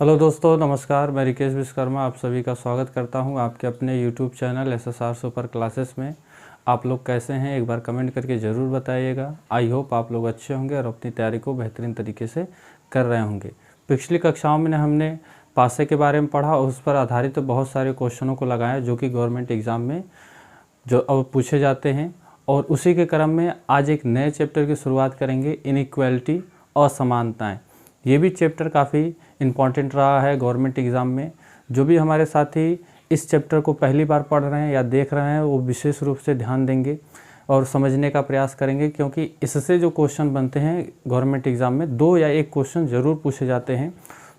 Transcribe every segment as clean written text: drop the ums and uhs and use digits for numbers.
Hello दोस्तों, नमस्कार। मैं रिकेश विश्वकर्मा आप सभी का स्वागत करता हूं आपके अपने YouTube channel SSR super classes में। आप लोग कैसे हैं, एक बार कमेंट करके ज़रूर बताइएगा। आई होप आप लोग अच्छे होंगे और अपनी तैयारी को बेहतरीन तरीके से कर रहे होंगे। पिछली कक्षाओं में हमने पासे के बारे में पढ़ा और उस पर आधारित बहुत सारे क्वेश्चनों को लगाया जो कि गवर्नमेंट एग्ज़ाम में जो अब पूछे जाते हैं। और उसी के क्रम में आज एक नए चैप्टर की शुरुआत करेंगे, इनइक्वालिटी, असमानताएँ। ये भी चैप्टर काफ़ी इम्पॉर्टेंट रहा है गवर्नमेंट एग्ज़ाम में। जो भी हमारे साथी इस चैप्टर को पहली बार पढ़ रहे हैं या देख रहे हैं वो विशेष रूप से ध्यान देंगे और समझने का प्रयास करेंगे, क्योंकि इससे जो क्वेश्चन बनते हैं गवर्नमेंट एग्ज़ाम में 2 या 1 क्वेश्चन ज़रूर पूछे जाते हैं।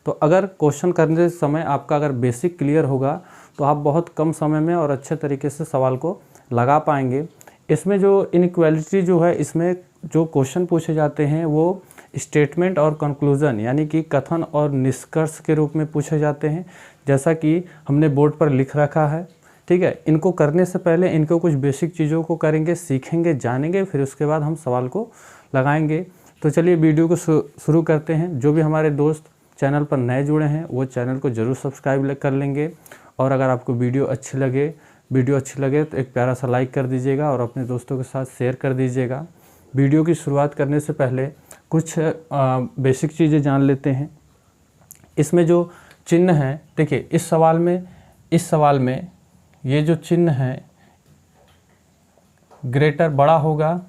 तो अगर क्वेश्चन करने समय आपका अगर बेसिक क्लियर होगा तो आप बहुत कम समय में और अच्छे तरीके से सवाल को लगा पाएंगे। इसमें जो इनइक्वालिटी जो है, इसमें जो क्वेश्चन पूछे जाते हैं वो स्टेटमेंट और कंक्लूज़न यानी कि कथन और निष्कर्ष के रूप में पूछे जाते हैं, जैसा कि हमने बोर्ड पर लिख रखा है। ठीक है, इनको करने से पहले इनको कुछ बेसिक चीज़ों को करेंगे, सीखेंगे, जानेंगे, फिर उसके बाद हम सवाल को लगाएंगे। तो चलिए वीडियो को शुरू करते हैं। जो भी हमारे दोस्त चैनल पर नए जुड़े हैं वो चैनल को ज़रूर सब्सक्राइब कर लेंगे। और अगर आपको वीडियो अच्छी लगे तो एक प्यारा सा लाइक कर दीजिएगा और अपने दोस्तों के साथ शेयर कर दीजिएगा। वीडियो की शुरुआत करने से पहले कुछ बेसिक चीज़ें जान लेते हैं। इसमें जो चिन्ह है, देखिए इस सवाल में ये जो चिन्ह है, ग्रेटर बड़ा होगा,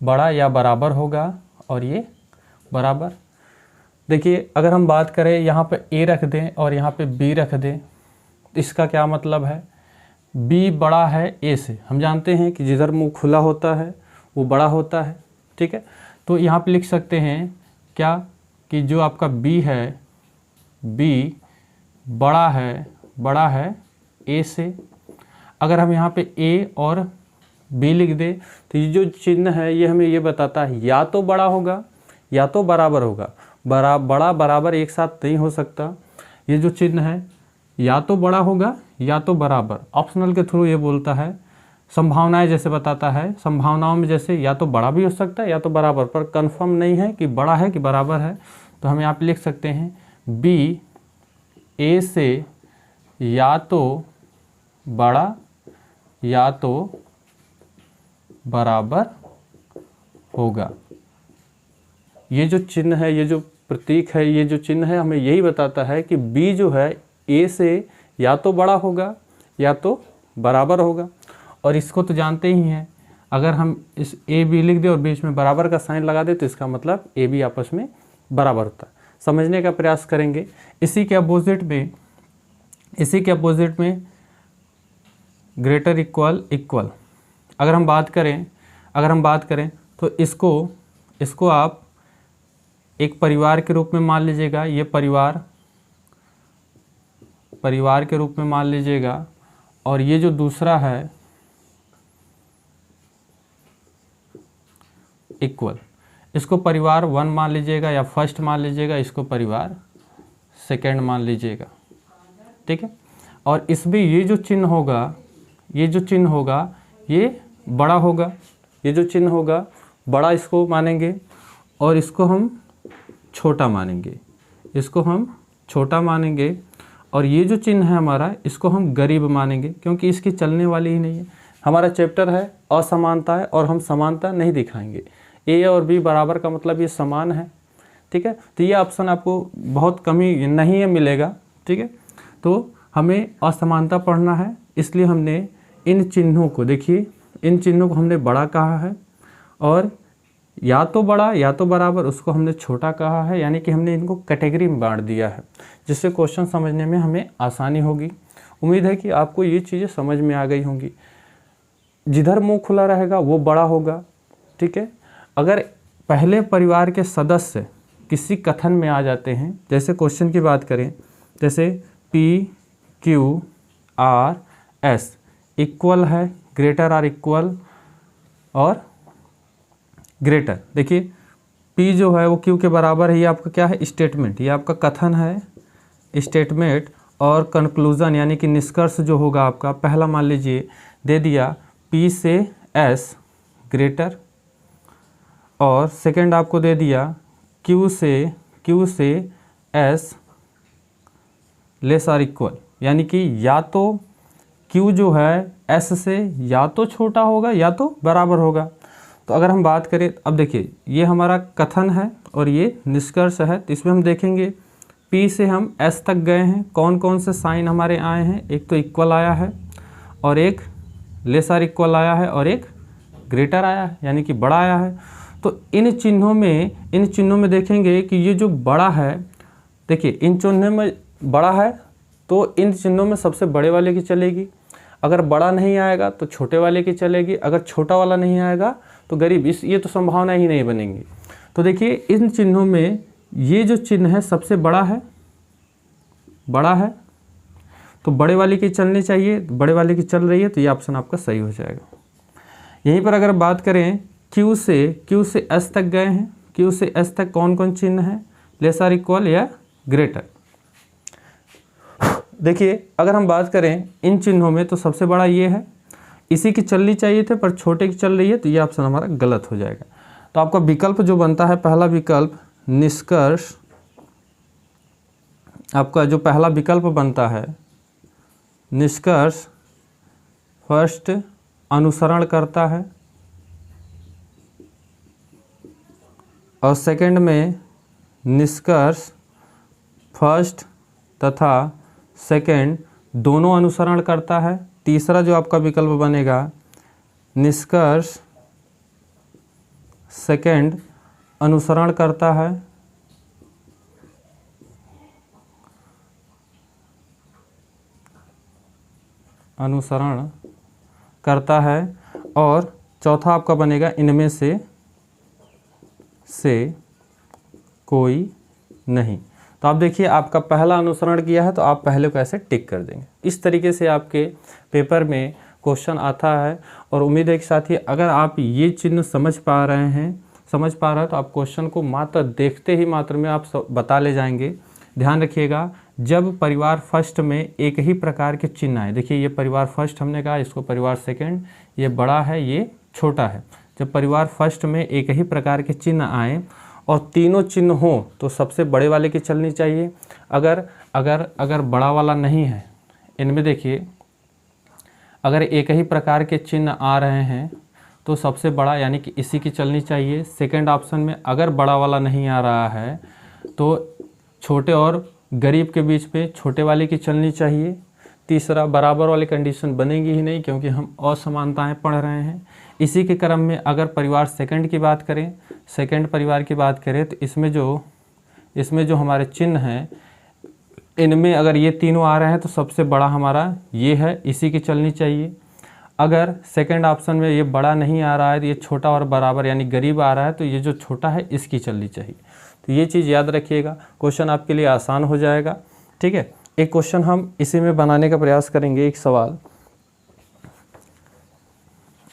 बड़ा या बराबर होगा, और ये बराबर। देखिए अगर हम बात करें यहाँ पे A रख दें और यहाँ पे B रख दें, इसका क्या मतलब है? B बड़ा है A से। हम जानते हैं कि जिधर मुंह खुला होता है वो बड़ा होता है। ठीक है, तो यहाँ पे लिख सकते हैं क्या कि जो आपका B है, B बड़ा है A से। अगर हम यहाँ पे A और B लिख दें तो ये जो चिन्ह है ये हमें ये बताता है या तो बड़ा होगा या तो बराबर होगा। बड़ा बराबर एक साथ नहीं हो सकता। ये जो चिन्ह है या तो बड़ा होगा या तो बराबर, ऑप्शनल के थ्रू ये बोलता है। संभावनाएं जैसे बताता है, संभावनाओं में जैसे या तो बड़ा भी हो सकता है या तो बराबर, पर कंफर्म नहीं है कि बड़ा है कि बराबर है। तो हम यहाँ पे लिख सकते हैं B A से या तो बड़ा या तो बराबर होगा। ये जो चिन्ह है, ये जो प्रतीक है, ये जो चिन्ह है हमें यही बताता है कि B जो है A से या तो बड़ा होगा या तो बराबर होगा। और इसको तो जानते ही हैं, अगर हम इस A B लिख दें और बीच में बराबर का साइन लगा दें तो इसका मतलब A B आपस में बराबर होता है। समझने का प्रयास करेंगे। इसी के अपोजिट में ग्रेटर इक्वल अगर हम बात करें तो इसको आप एक परिवार के रूप में मान लीजिएगा। ये परिवार के रूप में मान लीजिएगा। और ये जो दूसरा है इक्वल, इसको परिवार 1 मान लीजिएगा या फर्स्ट मान लीजिएगा, इसको परिवार सेकेंड मान लीजिएगा। ठीक है, और इसमें ये जो चिन्ह होगा ये बड़ा होगा। ये जो चिन्ह होगा बड़ा, इसको मानेंगे और इसको हम छोटा मानेंगे। और ये जो चिन्ह है हमारा, इसको हम गरीब मानेंगे क्योंकि इसकी चलने वाली ही नहीं है। हमारा चैप्टर है असमानता है और हम समानता नहीं दिखाएंगे। A और B बराबर का मतलब ये समान है। ठीक है, तो ये ऑप्शन आपको बहुत कमी नहीं है मिलेगा। ठीक है, तो हमें असमानता पढ़ना है, इसलिए हमने इन चिन्हों को, देखिए इन चिन्हों को हमने बड़ा कहा है और या तो बड़ा या तो बराबर उसको हमने छोटा कहा है। यानी कि हमने इनको कैटेगरी में बांट दिया है, जिससे क्वेश्चन समझने में हमें आसानी होगी। उम्मीद है कि आपको ये चीज़ें समझ में आ गई होंगी। जिधर मुंह खुला रहेगा वो बड़ा होगा। ठीक है, अगर पहले परिवार के सदस्य किसी कथन में आ जाते हैं, जैसे क्वेश्चन की बात करें, जैसे P Q R S equal है, ग्रेटर आर इक्वल और ग्रेटर। देखिए P जो है वो Q के बराबर है, ये आपका क्या है? स्टेटमेंट, ये आपका कथन है, स्टेटमेंट। और कंक्लूज़न यानी कि निष्कर्ष जो होगा आपका, पहला मान लीजिए दे दिया P से S ग्रेटर, और सेकंड आपको दे दिया Q से एस लेस आर इक्वल, यानी कि या तो Q जो है S से या तो छोटा होगा या तो बराबर होगा। तो अगर हम बात करें, अब देखिए ये हमारा कथन है और ये निष्कर्ष है, तो इसमें हम देखेंगे P से हम S तक गए हैं, कौन कौन से साइन हमारे आए हैं, एक तो इक्वल आया है और एक लेस आर इक्वल आया है और एक ग्रेटर आया है, यानी कि बड़ा आया है। तो इन चिन्हों में देखेंगे कि ये जो बड़ा है, देखिए इन चिन्हों में बड़ा है तो इन चिन्हों में सबसे बड़े वाले की चलेगी, अगर बड़ा नहीं आएगा तो छोटे वाले की चलेगी, अगर छोटा वाला नहीं आएगा तो गरीब, ये तो संभावना ही नहीं बनेंगी। तो देखिए इन चिन्हों में ये जो चिन्ह है सबसे बड़ा है, तो बड़े वाले की चलनी चाहिए, बड़े वाले की चल रही है, तो ये ऑप्शन आपका सही हो जाएगा। यहीं पर अगर बात करें Q से S तक गए हैं, Q से S तक कौन कौन चिन्ह है, लेस आर इक्वल या ग्रेटर। देखिए अगर हम बात करें इन चिन्हों में तो सबसे बड़ा ये है, इसी की चलनी चाहिए थे पर छोटे की चल रही है, तो ये ऑप्शन हमारा गलत हो जाएगा। तो आपका विकल्प जो बनता है, पहला विकल्प निष्कर्ष, आपका जो पहला विकल्प बनता है निष्कर्ष फर्स्ट अनुसरण करता है और सेकंड में निष्कर्ष फर्स्ट तथा सेकंड दोनों अनुसरण करता है। तीसरा जो आपका विकल्प बनेगा निष्कर्ष सेकंड अनुसरण करता है और चौथा आपका बनेगा इनमें से कोई नहीं। तो आप देखिए आपका पहला अनुसरण किया है तो आप पहले को ऐसे टिक कर देंगे। इस तरीके से आपके पेपर में क्वेश्चन आता है और उम्मीद है कि साथी अगर आप ये चिन्ह समझ पा रहे हैं तो आप क्वेश्चन को मात्र देखते ही मात्र में आप बता ले जाएंगे। ध्यान रखिएगा, जब परिवार फर्स्ट में एक ही प्रकार के चिन्ह आए, देखिए ये परिवार फर्स्ट हमने कहा, इसको परिवार सेकंड, ये बड़ा है ये छोटा है, जब परिवार फर्स्ट में एक ही प्रकार के चिन्ह आए और तीनों चिन्ह हो तो सबसे बड़े वाले की चलनी चाहिए। अगर बड़ा वाला नहीं है, इनमें देखिए अगर एक ही प्रकार के चिन्ह आ रहे हैं तो सबसे बड़ा यानी कि इसी की चलनी चाहिए। सेकंड ऑप्शन में अगर बड़ा वाला नहीं आ रहा है तो छोटे और गरीब के बीच में छोटे वाले की चलनी चाहिए। तीसरा बराबर वाली कंडीशन बनेगी ही नहीं क्योंकि हम असमानताएं पढ़ रहे हैं। इसी के क्रम में अगर परिवार सेकंड की बात करें, सेकंड परिवार की बात करें तो इसमें जो हमारे चिन्ह हैं, इनमें अगर ये तीनों आ रहे हैं तो सबसे बड़ा हमारा ये है, इसी की चलनी चाहिए। अगर सेकंड ऑप्शन में ये बड़ा नहीं आ रहा है तो ये छोटा और बराबर यानी गरीब आ रहा है, तो ये जो छोटा है इसकी चलनी चाहिए। तो ये चीज़ याद रखिएगा, क्वेश्चन आपके लिए आसान हो जाएगा। ठीक है, एक क्वेश्चन हम इसी में बनाने का प्रयास करेंगे, एक सवाल।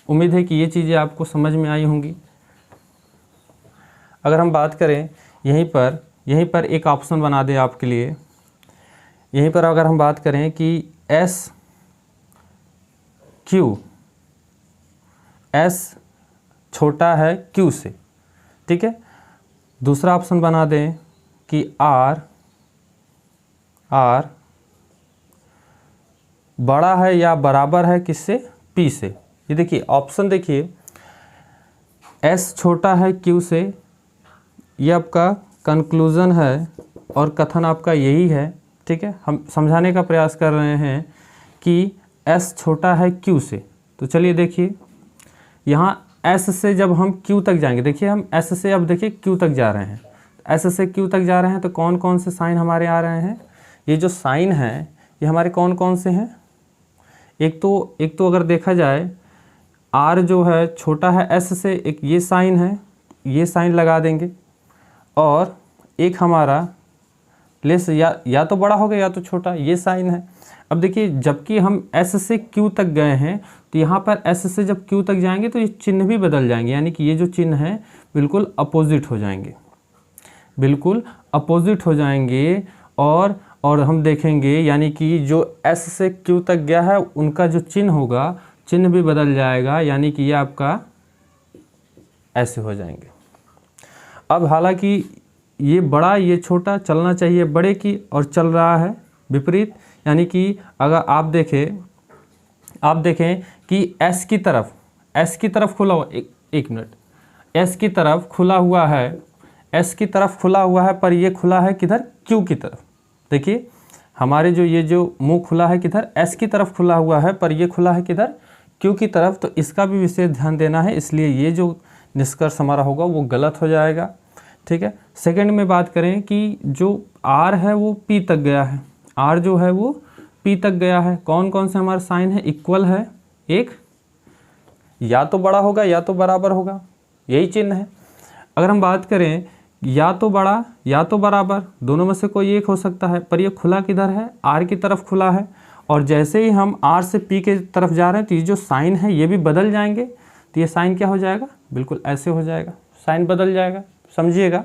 उम्मीद है कि ये चीज़ें आपको समझ में आई होंगी। अगर हम बात करें यहीं पर एक ऑप्शन बना दें आपके लिए। यहीं पर अगर हम बात करें कि S छोटा है Q से, ठीक है। दूसरा ऑप्शन बना दें कि R बड़ा है या बराबर है किससे, P से। ये देखिए ऑप्शन, देखिए S छोटा है Q से, ये आपका कंक्लूज़न है और कथन आपका यही है। ठीक है, हम समझाने का प्रयास कर रहे हैं कि S छोटा है Q से। तो चलिए देखिए यहाँ S से जब हम Q तक जाएंगे, देखिए हम S से अब देखिए Q तक जा रहे हैं, S से Q तक जा रहे हैं तो कौन कौन से साइन हमारे आ रहे हैं। ये जो साइन हैं ये हमारे कौन कौन से हैं। एक तो अगर देखा जाए R जो है छोटा है S से, एक ये साइन है, ये साइन लगा देंगे। और एक हमारा लेस या तो बड़ा हो गया या तो छोटा, ये साइन है। अब देखिए जबकि हम S से Q तक गए हैं तो यहाँ पर S से जब Q तक जाएंगे तो ये चिन्ह भी बदल जाएंगे, यानी कि ये जो चिन्ह हैं बिल्कुल अपोजिट हो जाएंगे, और हम देखेंगे यानी कि जो S से Q तक गया है उनका जो चिन्ह होगा, चिन्ह भी बदल जाएगा, यानी कि ये आपका ऐसे हो जाएंगे। अब हालांकि ये बड़ा ये छोटा, चलना चाहिए बड़े की और चल रहा है विपरीत। यानी कि अगर आप देखें कि S की तरफ खुला हुआ, एक मिनट, S की तरफ खुला हुआ है, S की तरफ खुला हुआ है, पर ये खुला है किधर, Q की तरफ। देखिए हमारे ये जो मुंह खुला है किधर, S की तरफ खुला हुआ है, पर ये खुला है किधर, Q की तरफ। तो इसका भी विशेष ध्यान देना है, इसलिए ये जो निष्कर्ष हमारा होगा वो गलत हो जाएगा। ठीक है। सेकंड में बात करें कि जो R है वो P तक गया है, R जो है वो P तक गया है। कौन कौन से हमारे साइन है, इक्वल है, एक या तो बड़ा होगा या तो बराबर होगा, यही चिन्ह है। अगर हम बात करें या तो बड़ा या तो बराबर, दोनों में से कोई एक हो सकता है, पर ये खुला किधर है, R की तरफ खुला है। और जैसे ही हम R से P के तरफ जा रहे हैं तो ये जो साइन है ये भी बदल जाएंगे। तो ये साइन क्या हो जाएगा, बिल्कुल ऐसे हो जाएगा, साइन बदल जाएगा। समझिएगा,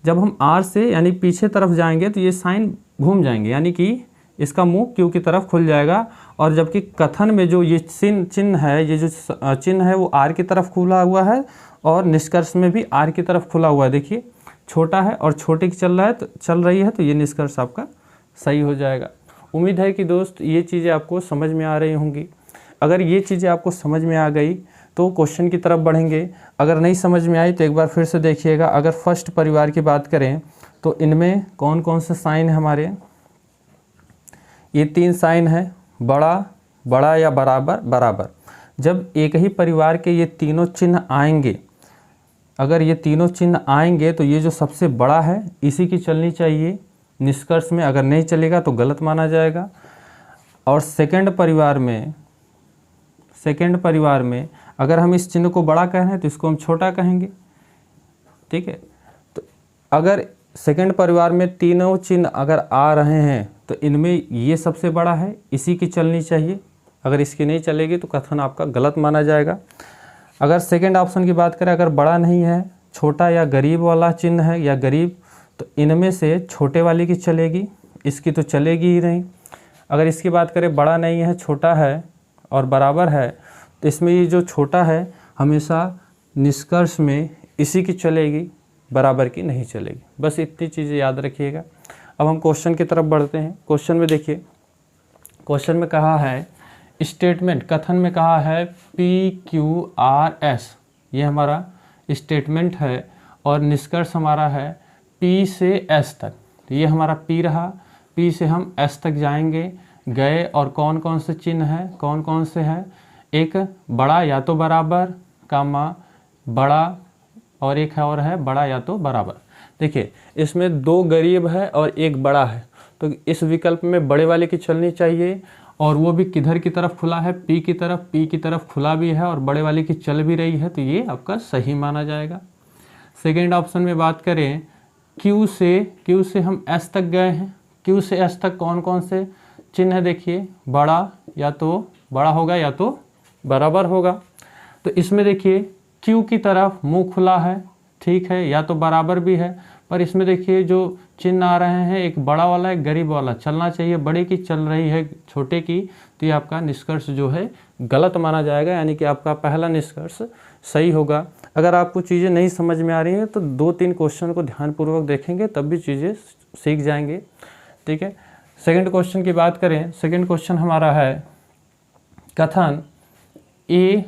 जब हम R से यानी पीछे तरफ जाएंगे तो ये साइन घूम जाएंगे, यानी कि इसका मुंह Q की तरफ खुल जाएगा। और जबकि कथन में जो ये चिन्ह है, ये जो चिन्ह है वो R की तरफ खुला हुआ है और निष्कर्ष में भी R की तरफ खुला हुआ है। देखिए छोटा है और छोटे की चल रही है, तो ये निष्कर्ष आपका सही हो जाएगा। उम्मीद है कि दोस्त ये चीज़ें आपको समझ में आ रही होंगी। अगर ये चीज़ें आपको समझ में आ गई तो क्वेश्चन की तरफ बढ़ेंगे। अगर नहीं समझ में आई तो एक बार फिर से देखिएगा। अगर फर्स्ट परिवार की बात करें तो इनमें कौन कौन से साइन है हमारे, ये 3 साइन है, बड़ा, बड़ा या बराबर, बराबर। जब एक ही परिवार के ये तीनों चिन्ह आएंगे, अगर ये तीनों चिन्ह आएंगे तो ये जो सबसे बड़ा है इसी की चलनी चाहिए निष्कर्ष में। अगर नहीं चलेगा तो गलत माना जाएगा। और सेकंड परिवार में अगर हम इस चिन्ह को बड़ा कह रहे हैं तो इसको हम छोटा कहेंगे। ठीक है। तो अगर सेकंड परिवार में तीनों चिन्ह अगर आ रहे हैं तो इनमें ये सबसे बड़ा है, इसी की चलनी चाहिए। अगर इसकी नहीं चलेगी तो कथन आपका गलत माना जाएगा। अगर सेकंड ऑप्शन की बात करें, अगर बड़ा नहीं है, छोटा या गरीब वाला चिन्ह है या गरीब, तो इनमें से छोटे वाली की चलेगी, इसकी तो चलेगी ही नहीं। अगर इसकी बात करें, बड़ा नहीं है, छोटा है और बराबर है, तो इसमें ये जो छोटा है हमेशा निष्कर्ष में इसी की चलेगी, बराबर की नहीं चलेगी। बस इतनी चीज़ें याद रखिएगा। अब हम क्वेश्चन की तरफ बढ़ते हैं। क्वेश्चन में देखिए, क्वेश्चन में कहा है स्टेटमेंट, कथन में कहा है PQRS, ये हमारा स्टेटमेंट है और निष्कर्ष हमारा है P से S तक। तो ये हमारा P रहा, P से हम S तक जाएंगे, गए, और कौन कौन से चिन्ह हैं, कौन कौन से हैं, एक बड़ा या तो बराबर, कामा बड़ा, और एक है और है बड़ा या तो बराबर। देखिए इसमें 2 गरीब है और एक बड़ा है, तो इस विकल्प में बड़े वाले की चलनी चाहिए, और वो भी किधर की तरफ खुला है, P की तरफ, P की तरफ खुला भी है और बड़े वाले की चल भी रही है, तो ये आपका सही माना जाएगा। सेकेंड ऑप्शन में बात करें, Q से हम S तक गए हैं, Q से S तक कौन कौन से चिन्ह है, देखिए बड़ा या तो बड़ा होगा या तो बराबर होगा। तो इसमें देखिए Q की तरफ मुंह खुला है, ठीक है, या तो बराबर भी है, पर इसमें देखिए जो चिन्ह आ रहे हैं, एक बड़ा वाला एक गरीब वाला, चलना चाहिए बड़े की, चल रही है छोटे की, तो ये आपका निष्कर्ष जो है गलत माना जाएगा, यानी कि आपका पहला निष्कर्ष सही होगा। अगर आपको चीज़ें नहीं समझ में आ रही हैं तो 2-3 क्वेश्चन को ध्यानपूर्वक देखेंगे तब भी चीज़ें सीख जाएंगे। ठीक है। सेकंड क्वेश्चन की बात करें, सेकंड क्वेश्चन हमारा है कथन ए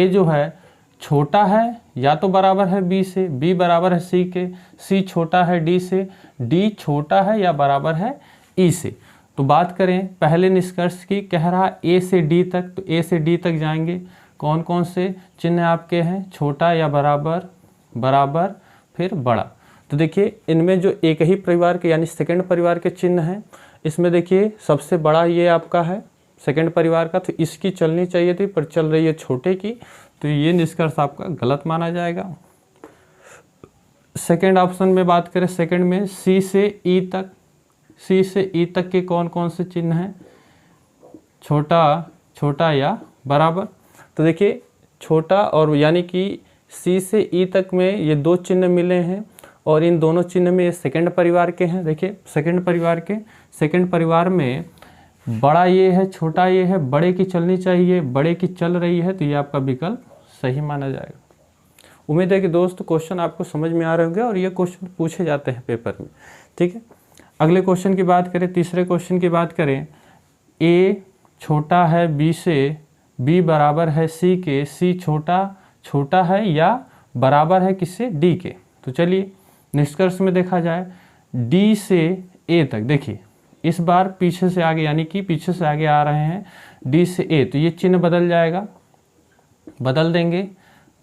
जो है छोटा है या तो बराबर है B से, B बराबर है C के, C छोटा है D से, D छोटा है या बराबर है E से। तो बात करें पहले निष्कर्ष की, कह रहा A से D तक, तो A से D तक जाएंगे, कौन कौन से चिन्ह आपके हैं, छोटा या बराबर, बराबर, फिर बड़ा। तो देखिए इनमें जो एक ही परिवार के यानी सेकंड परिवार के चिन्ह हैं, इसमें देखिए सबसे बड़ा ये आपका है सेकंड परिवार का, तो इसकी चलनी चाहिए थी पर चल रही है छोटे की, तो ये निष्कर्ष आपका गलत माना जाएगा। सेकंड ऑप्शन में बात करें, सेकंड में C से E तक के कौन कौन से चिन्ह हैं, छोटा या बराबर। तो देखिए छोटा और यानी कि C से E तक में ये 2 चिन्ह मिले हैं और इन दोनों चिन्ह में ये सेकंड परिवार के हैं। देखिए सेकंड परिवार में बड़ा ये है, छोटा ये है, बड़े की चलनी चाहिए, बड़े की चल रही है, तो ये आपका विकल्प सही माना जाएगा। उम्मीद है कि दोस्त क्वेश्चन आपको समझ में आ रहे होंगे और ये क्वेश्चन पूछे जाते हैं पेपर में। ठीक है, अगले क्वेश्चन की बात करें, तीसरे क्वेश्चन की बात करें, ए छोटा है बी से, बी बराबर है सी के, सी छोटा है या बराबर है किससे, डी के। तो चलिए निष्कर्ष में देखा जाए, डी से ए तक, देखिए इस बार पीछे से आगे यानी कि पीछे से आगे आ रहे हैं डी से ए, तो ये चिन्ह बदल जाएगा, बदल देंगे,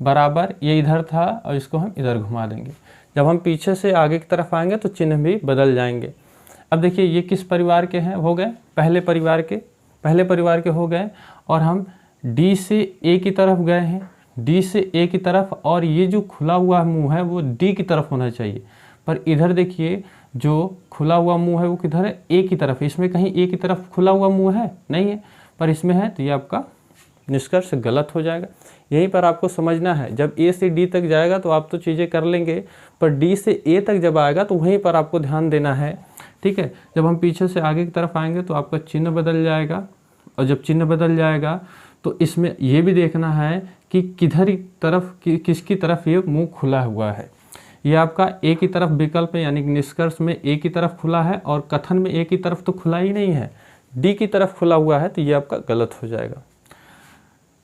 बराबर ये इधर था और इसको हम इधर घुमा देंगे। जब हम पीछे से आगे की तरफ आएंगे तो चिन्ह भी बदल जाएंगे। अब देखिए ये किस परिवार के हैं, हो गए पहले परिवार के हो गए, और हम डी से ए की तरफ गए हैं, डी से ए की तरफ, और ये जो खुला हुआ मुंह है वो डी की तरफ होना चाहिए, पर इधर देखिए जो खुला हुआ मुंह है वो किधर है, ए की तरफ। इसमें कहीं ए की तरफ खुला हुआ मुंह है नहीं है, पर इसमें है, तो ये आपका निष्कर्ष गलत हो जाएगा। यहीं पर आपको समझना है, जब ए से डी तक जाएगा तो आप तो चीज़ें कर लेंगे, पर डी से ए तक जब आएगा तो वहीं पर आपको ध्यान देना है। ठीक है, जब हम पीछे से आगे की तरफ आएंगे तो आपका चिन्ह बदल जाएगा, और जब चिन्ह बदल जाएगा तो इसमें ये भी देखना है कि किधर तरफ किसकी तरफ ये मुंह खुला हुआ है। ये आपका ए की तरफ विकल्प है, यानी कि निष्कर्ष में ए की तरफ खुला है, और कथन में ए की तरफ तो खुला ही नहीं है, डी की तरफ खुला हुआ है, तो ये आपका गलत हो जाएगा।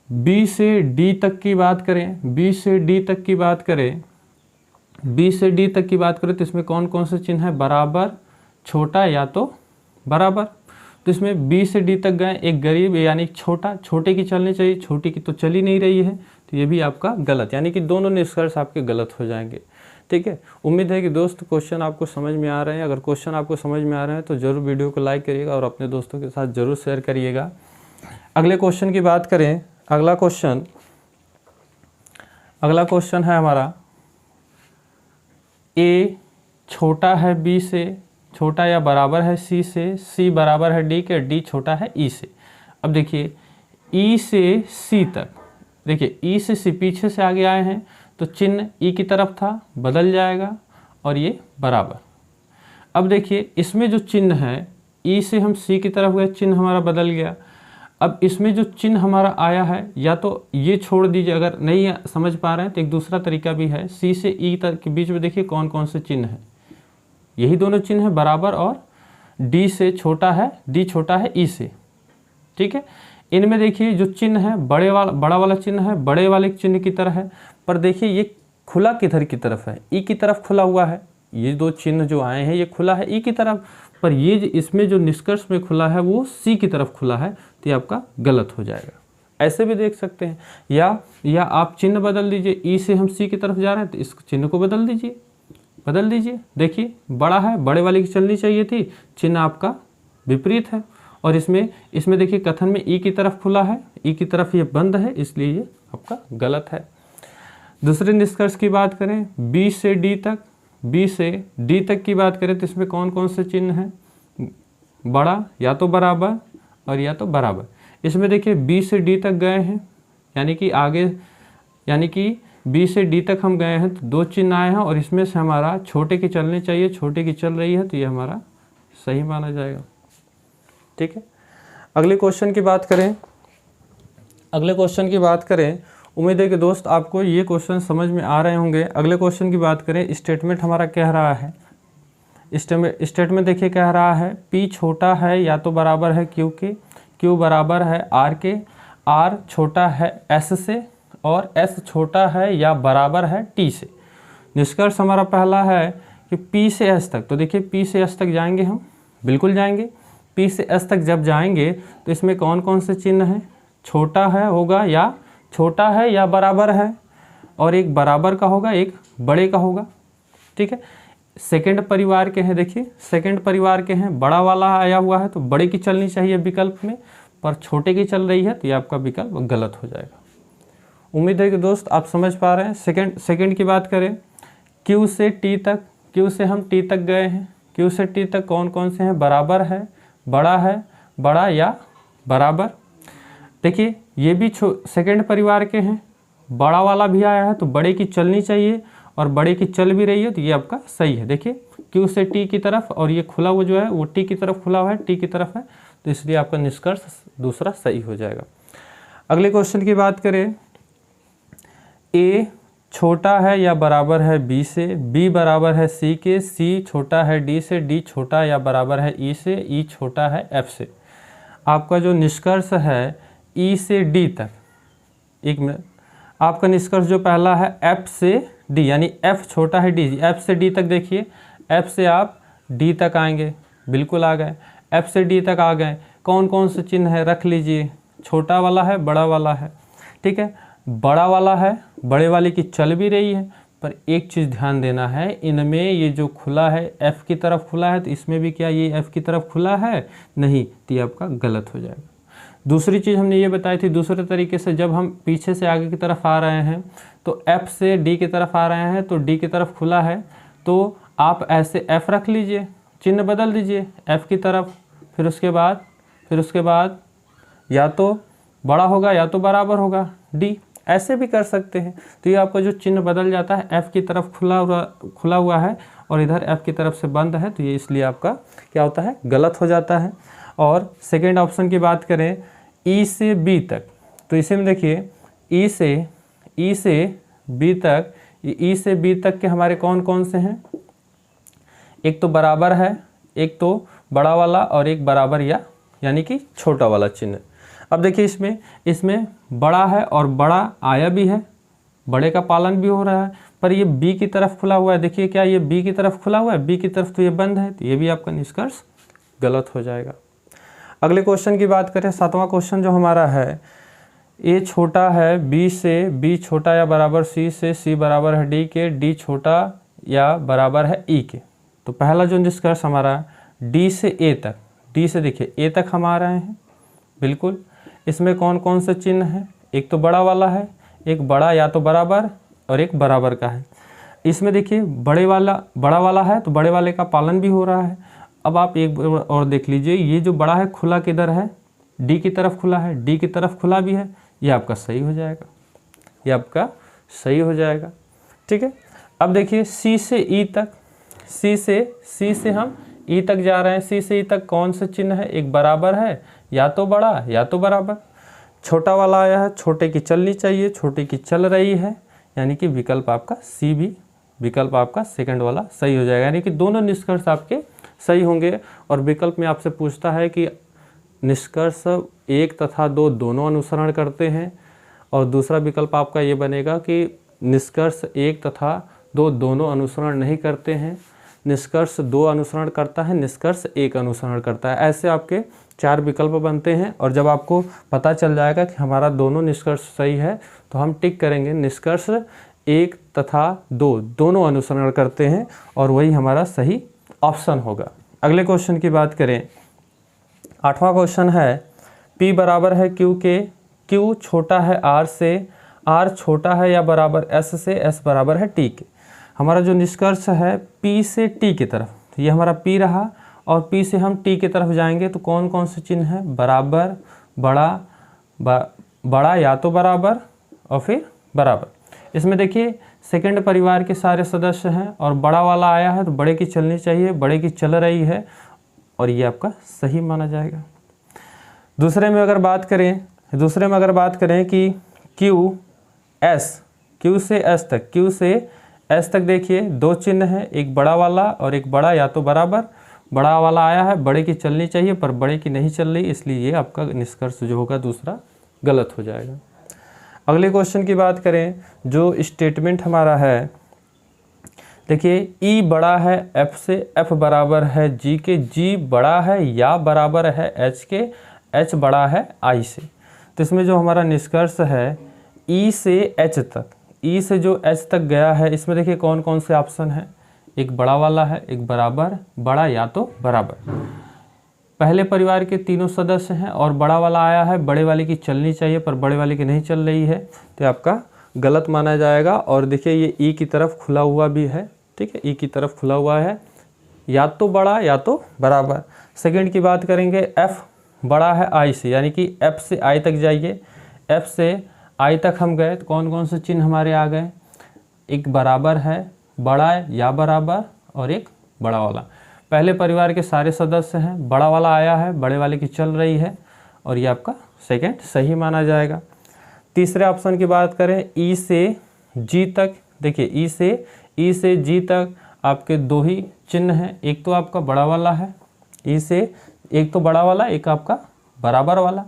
बी से डी तक की बात करें, बी से डी तक की बात करें, बी से डी तक की बात करें तो इसमें कौन कौन से चिन्ह है, बराबर, छोटा या तो बराबर। तो इसमें बी से डी तक गए, एक गरीब यानी छोटे की चलनी चाहिए, छोटी की तो चल ही नहीं रही है, तो ये भी आपका गलत, यानी कि दोनों निष्कर्ष आपके गलत हो जाएंगे। ठीक है, उम्मीद है कि दोस्त क्वेश्चन आपको समझ में आ रहे हैं। अगर क्वेश्चन आपको समझ में आ रहे हैं तो ज़रूर वीडियो को लाइक करिएगा और अपने दोस्तों के साथ ज़रूर शेयर करिएगा। अगले क्वेश्चन की बात करें, अगला क्वेश्चन है हमारा, ए छोटा है बी से, छोटा या बराबर है सी से, सी बराबर है डी के, डी छोटा है ई से। अब देखिए ई से सी तक, देखिए ई से सी पीछे से आगे आए हैं तो चिन्ह ई की तरफ था, बदल जाएगा, और ये बराबर। अब देखिए इसमें जो चिन्ह है, ई से हम सी की तरफ गए, चिन्ह हमारा बदल गया। अब इसमें जो चिन्ह हमारा आया है, या तो ये छोड़ दीजिए, अगर नहीं समझ पा रहे हैं तो एक दूसरा तरीका भी है, सी से ई तक के बीच में देखिए कौन कौन से चिन्ह हैं, यही दोनों चिन्ह है, बराबर और डी से छोटा है, डी छोटा है ई से। ठीक है, इनमें देखिए जो चिन्ह है बड़ा वाला चिन्ह है, बड़े वाले चिन्ह की तरह है, पर देखिए ये खुला किधर की तरफ है, ई की तरफ खुला हुआ है। ये दो चिन्ह जो आए हैं ये खुला है ई की तरफ, पर ये इसमें जो निष्कर्ष में खुला है वो सी की तरफ खुला है, तो ये आपका गलत हो जाएगा। ऐसे भी देख सकते हैं, या आप चिन्ह बदल दीजिए, ई से हम सी की तरफ जा रहे हैं तो इस चिन्ह को बदल दीजिए। देखिए बड़ा है, बड़े वाले की चलनी चाहिए थी, चिन्ह आपका विपरीत है, और इसमें देखिए कथन में ई की तरफ खुला है, ई की तरफ ये बंद है, इसलिए ये आपका गलत है। दूसरे निष्कर्ष की बात करें, बी से डी तक की बात करें तो इसमें कौन कौन से चिन्ह हैं, बड़ा या तो बराबर और या तो बराबर। इसमें देखिए बी से डी तक गए हैं, यानी कि बी से डी तक हम गए हैं तो दो चिन्ह आए हैं, और इसमें से हमारा छोटे की चलनी चाहिए, छोटे की चल रही है, तो ये हमारा सही माना जाएगा। ठीक है, अगले क्वेश्चन की बात करें, उम्मीद है कि दोस्त आपको ये क्वेश्चन समझ में आ रहे होंगे। अगले क्वेश्चन की बात करें, स्टेटमेंट हमारा कह रहा है, स्टेटमेंट देखिए कह रहा है, पी छोटा है या तो बराबर है क्यू के, क्यू बराबर है आर के, आर छोटा है एस से, और एस छोटा है या बराबर है टी से। निष्कर्ष हमारा पहला है कि पी से एस तक, तो देखिए पी से एस तक जाएंगे, हम बिल्कुल जाएंगे। पी से एस तक जब जाएंगे तो इसमें कौन कौन से चिन्ह हैं, छोटा है या बराबर है, और एक बराबर का होगा, एक बड़े का होगा। ठीक है, सेकंड परिवार के हैं, देखिए सेकंड परिवार के हैं, बड़ा वाला आया हुआ है तो बड़े की चलनी चाहिए विकल्प में, पर छोटे की चल रही है, तो ये आपका विकल्प गलत हो जाएगा। उम्मीद है कि दोस्त आप समझ पा रहे हैं। सेकंड की बात करें, क्यू से टी तक, क्यू से हम टी तक गए हैं, क्यू से टी तक कौन कौन से हैं, बराबर है, बड़ा या बराबर। देखिए ये भी सेकंड परिवार के हैं, बड़ा वाला भी आया है तो बड़े की चलनी चाहिए, और बड़े की चल भी रही है, तो ये आपका सही है। देखिए क्यू से टी की तरफ, और ये खुला हुआ जो है वो टी की तरफ खुला हुआ है, टी की तरफ है, तो इसलिए आपका निष्कर्ष दूसरा सही हो जाएगा। अगले क्वेश्चन की बात करें, ए छोटा है या बराबर है बी से, बी बराबर है सी के, सी छोटा है डी से, डी छोटा या बराबर है ई से, ई छोटा है एफ से। आपका जो निष्कर्ष है ई से डी तक, एक मिनट, आपका निष्कर्ष जो पहला है एफ से डी, यानी एफ छोटा है डी, एफ से डी तक देखिए, एफ से आप डी तक आएंगे, बिल्कुल आ गए, एफ से डी तक आ गए। कौन कौन से चिन्ह है रख लीजिए, छोटा वाला है, बड़ा वाला है, ठीक है। बड़ा वाला है, बड़े वाले की चल भी रही है, पर एक चीज़ ध्यान देना है, इनमें ये जो खुला है एफ की तरफ खुला है, तो इसमें भी क्या ये एफ की तरफ खुला है? नहीं, तो ये आपका गलत हो जाएगा। दूसरी चीज़ हमने ये बताई थी दूसरे तरीके से, जब हम पीछे से आगे की तरफ आ रहे हैं तो एफ से डी की तरफ आ रहे हैं, तो डी की तरफ खुला है, तो आप ऐसे एफ रख लीजिए, चिन्ह बदल दीजिए एफ की तरफ, फिर उसके बाद या तो बड़ा होगा या तो बराबर होगा डी, ऐसे भी कर सकते हैं। तो ये आपका जो चिन्ह बदल जाता है, एफ की तरफ खुला हुआ है और इधर एफ की तरफ से बंद है, तो ये इसलिए आपका क्या होता है? गलत हो जाता है। और सेकेंड ऑप्शन की बात करें ई से बी तक, तो इसे में देखिए ई से बी तक, ई से बी तक के हमारे कौन कौन से हैं? एक तो बराबर है, एक तो बड़ा वाला और एक बराबर या यानी कि छोटा वाला चिन्ह। अब देखिए इसमें बड़ा है और बड़ा आया भी है, बड़े का पालन भी हो रहा है, पर ये बी की तरफ खुला हुआ है। देखिए क्या ये बी की तरफ खुला हुआ है? बी की तरफ तो ये बंद है, तो ये भी आपका निष्कर्ष गलत हो जाएगा। अगले क्वेश्चन की बात करें, 7वां क्वेश्चन जो हमारा है, ए छोटा है बी से, बी छोटा या बराबर सी से, सी बराबर है डी के, डी छोटा या बराबर है ई के। तो पहला जो निष्कर्ष हमारा डी से ए तक, डी से देखिए ए तक हम आ रहे हैं, बिल्कुल। इसमें कौन कौन से चिन्ह हैं? एक तो बड़ा वाला है, एक बड़ा या तो बराबर और एक बराबर का है। इसमें देखिए बड़ा वाला है, तो बड़े वाले का पालन भी हो रहा है। अब आप एक और देख लीजिए, ये जो बड़ा है खुला किधर है? डी की तरफ खुला है, डी की तरफ खुला भी है, ये आपका सही हो जाएगा, ये आपका सही हो जाएगा, ठीक है। अब देखिए सी से ई तक, सी से हम ई तक जा रहे हैं, सी से ई तक कौन सा चिन्ह है? एक बराबर है, या तो बड़ा या तो बराबर। छोटा वाला आया है, छोटे की चलनी चाहिए, छोटे की चल रही है, यानी कि विकल्प आपका सी भी, विकल्प आपका सेकंड वाला सही हो जाएगा, यानी कि दोनों निष्कर्ष आपके सही होंगे। और विकल्प में आपसे पूछता है कि निष्कर्ष 1 तथा 2 दोनों अनुसरण करते हैं, और दूसरा विकल्प आपका ये बनेगा कि निष्कर्ष 1 तथा 2 दोनों अनुसरण नहीं करते हैं, निष्कर्ष 2 अनुसरण करता है, निष्कर्ष 1 अनुसरण करता है। ऐसे आपके 4 विकल्प बनते हैं, और जब आपको पता चल जाएगा कि हमारा दोनों निष्कर्ष सही है, तो हम टिक करेंगे निष्कर्ष 1 तथा 2 दोनों अनुसरण करते हैं, और वही हमारा सही ऑप्शन होगा। अगले क्वेश्चन की बात करें, 8वां क्वेश्चन है, P बराबर है Q के, Q छोटा है R से, R छोटा है या बराबर S से, S बराबर है T के। हमारा जो निष्कर्ष है P से T की तरफ, तो ये हमारा P रहा, और P से हम T की तरफ जाएंगे, तो कौन कौन से चिन्ह है? बराबर, बड़ा या तो बराबर और फिर बराबर। इसमें देखिए सेकंड परिवार के सारे सदस्य हैं, और बड़ा वाला आया है, तो बड़े की चलनी चाहिए, बड़े की चल रही है, और ये आपका सही माना जाएगा। दूसरे में अगर बात करें कि Q से S तक देखिए 2 चिन्ह हैं, एक बड़ा वाला और एक बड़ा या तो बराबर। बड़ा वाला आया है, बड़े की चलनी चाहिए, पर बड़े की नहीं चल रही, इसलिए ये आपका निष्कर्ष जो होगा दूसरा गलत हो जाएगा। अगले क्वेश्चन की बात करें, जो स्टेटमेंट हमारा है, देखिए E बड़ा है F से, F बराबर है G के, G बड़ा है या बराबर है H के, H बड़ा है I से। तो इसमें जो हमारा निष्कर्ष है E से H तक, E से जो H तक गया है, इसमें देखिए कौन कौन से ऑप्शन है? एक बड़ा वाला है, एक बराबर, बड़ा या तो बराबर। पहले परिवार के तीनों सदस्य हैं, और बड़ा वाला आया है, बड़े वाले की चलनी चाहिए, पर बड़े वाले की नहीं चल रही है, तो आपका गलत माना जाएगा। और देखिए ये ई की तरफ खुला हुआ भी है, ठीक है, ई की तरफ खुला हुआ है, या तो बड़ा या तो बराबर। सेकंड की बात करेंगे, एफ बड़ा है आई से, यानी कि एफ से आई तक जाइए, एफ से आई तक हम गए, तो कौन कौन से चिन्ह हमारे आ गए? एक बराबर है, बड़ा या बराबर, और एक बड़ा वाला। पहले परिवार के सारे सदस्य हैं, बड़ा वाला आया है, बड़े वाले की चल रही है, और ये आपका सेकंड सही माना जाएगा। तीसरे ऑप्शन की बात करें, ई से जी तक, देखिए ई से जी तक आपके दो ही चिन्ह हैं, एक तो आपका बड़ा वाला है ई से, एक तो बड़ा वाला, एक आपका बराबर वाला।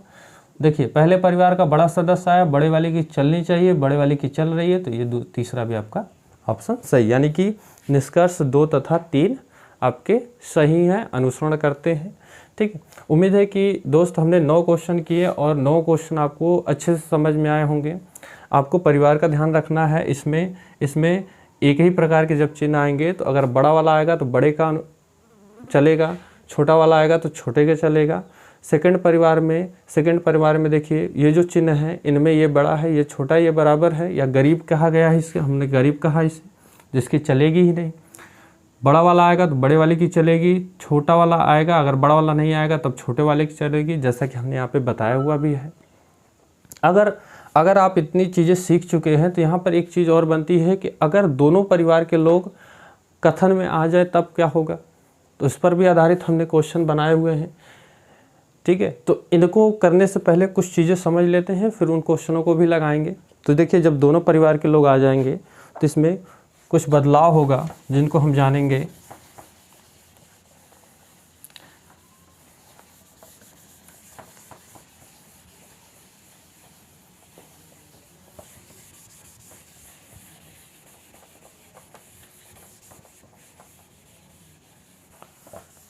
देखिए पहले परिवार का बड़ा सदस्य आया, बड़े वाले की चलनी चाहिए, बड़े वाले की चल रही है, तो ये तीसरा भी आपका ऑप्शन सही, यानी कि निष्कर्ष 2 तथा 3 आपके सही हैं, अनुसरण करते हैं। ठीक है, उम्मीद है कि दोस्त हमने 9 क्वेश्चन किए और 9 क्वेश्चन आपको अच्छे से समझ में आए होंगे। आपको परिवार का ध्यान रखना है, इसमें एक ही प्रकार के जब चिन्ह आएंगे तो अगर बड़ा वाला आएगा तो बड़े का चलेगा, छोटा वाला आएगा तो छोटे का चलेगा। सेकंड परिवार में देखिए ये जो चिन्ह है इनमें ये बड़ा है, ये छोटा, ये बराबर है, या गरीब कहा गया है, इसके हमने गरीब कहा इसे, जिसकी चलेगी ही नहीं। बड़ा वाला आएगा तो बड़े वाले की चलेगी, छोटा वाला आएगा, अगर बड़ा वाला नहीं आएगा तब छोटे वाले की चलेगी, जैसा कि हमने यहाँ पे बताया हुआ भी है। अगर आप इतनी चीज़ें सीख चुके हैं तो यहाँ पर एक चीज़ और बनती है कि अगर दोनों परिवार के लोग कथन में आ जाए तब क्या होगा, तो इस पर भी आधारित हमने क्वेश्चन बनाए हुए हैं। ठीक है, तो इनको करने से पहले कुछ चीज़ें समझ लेते हैं, फिर उन क्वेश्चनों को भी लगाएंगे। तो देखिए जब दोनों परिवार के लोग आ जाएंगे तो इसमें कुछ बदलाव होगा जिनको हम जानेंगे।